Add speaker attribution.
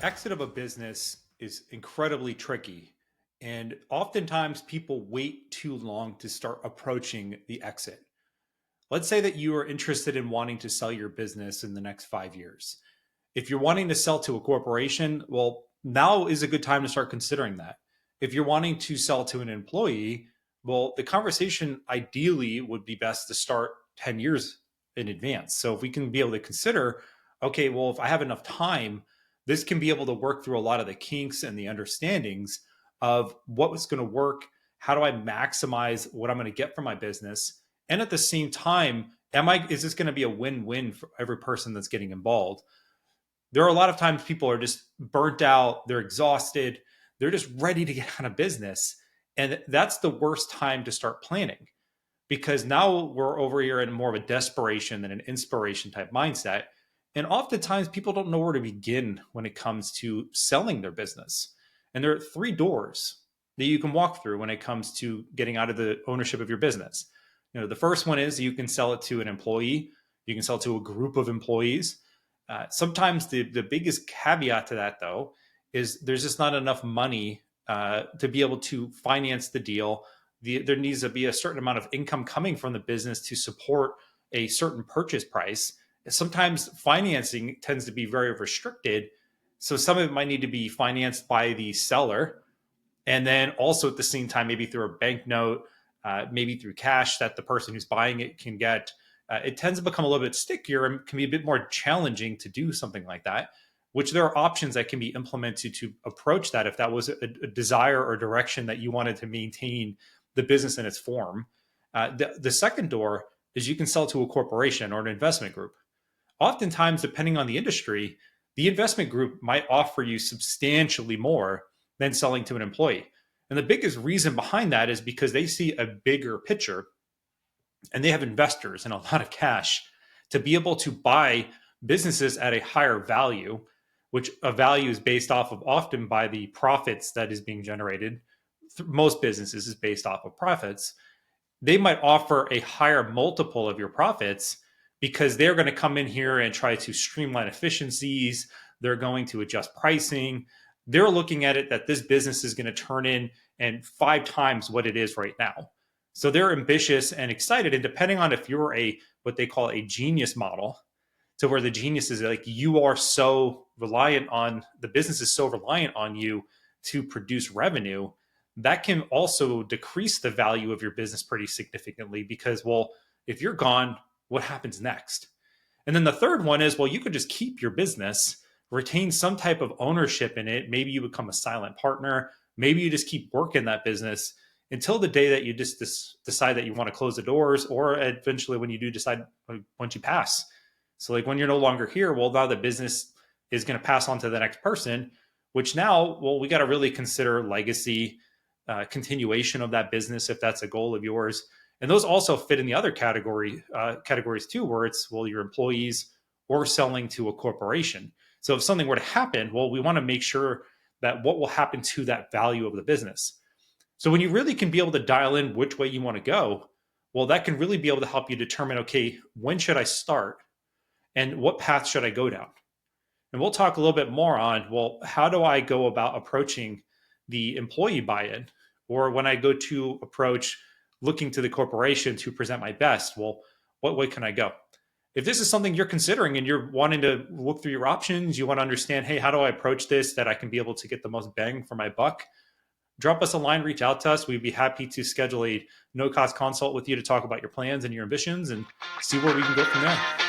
Speaker 1: Exit of a business is incredibly tricky. And oftentimes people wait too long to start approaching the exit. Let's say that you are interested in wanting to sell your business in the next 5 years. If you're wanting to sell to a corporation, well, now is a good time to start considering that. If you're wanting to sell to an employee, well, the conversation ideally would be best to start 10 years in advance. So if we can be able to consider, okay, well, if I have enough time, this can be able to work through a lot of the kinks and the understandings of what was going to work. How do I maximize what I'm going to get from my business? And at the same time, is this going to be a win-win for every person that's getting involved? There are a lot of times people are just burnt out, they're exhausted, they're just ready to get out of business. And that's the worst time to start planning because now we're over here in more of a desperation than an inspiration type mindset. And oftentimes people don't know where to begin when it comes to selling their business. And there are three doors that you can walk through when it comes to getting out of the ownership of your business. The first one is you can sell it to an employee, you can sell it to a group of employees. Sometimes the biggest caveat to that, though, is there's just not enough money to be able to finance the deal. There needs to be a certain amount of income coming from the business to support a certain purchase price. Sometimes financing tends to be very restricted. So some of it might need to be financed by the seller. And then also at the same time, maybe through a bank note, maybe through cash that the person who's buying it can get. It tends to become a little bit stickier and can be a bit more challenging to do something like that, which there are options that can be implemented to approach that if that was a desire or direction that you wanted to maintain the business in its form. The second door is you can sell to a corporation or an investment group. Oftentimes, depending on the industry, the investment group might offer you substantially more than selling to an employee. And the biggest reason behind that is because they see a bigger picture and they have investors and a lot of cash to be able to buy businesses at a higher value, which a value is based off of often by the profits that is being generated. Most businesses is based off of profits. They might offer a higher multiple of your profits because they're going to come in here and try to streamline efficiencies. They're going to adjust pricing. They're looking at it that this business is going to turn in and 5 times what it is right now. So they're ambitious and excited. And depending on if you're a what they call a genius model, to where the genius is like you are so reliant on the business is so reliant on you to produce revenue, that can also decrease the value of your business pretty significantly because, well, if you're gone, what happens next? And then the third one is, well, you could just keep your business, retain some type of ownership in it. Maybe you become a silent partner. Maybe you just keep working that business until the day that you just decide that you want to close the doors, or eventually when you do decide once you pass. So like when you're no longer here, well, now the business is going to pass on to the next person, which now, well, we got to really consider legacy, continuation of that business if that's a goal of yours. And those also fit in the other categories too, where it's, well, your employees or selling to a corporation. So if something were to happen, well, we want to make sure that what will happen to that value of the business. So when you really can be able to dial in which way you want to go, well, that can really be able to help you determine, okay, when should I start and what path should I go down? And we'll talk a little bit more on, well, how do I go about approaching the employee buy-in? Or when I go to approach looking to the corporation to present my best, well, what way can I go? If this is something you're considering and you're wanting to look through your options, you want to understand, hey, how do I approach this that I can be able to get the most bang for my buck? Drop us a line, reach out to us. We'd be happy to schedule a no cost consult with you to talk about your plans and your ambitions and see where we can go from there.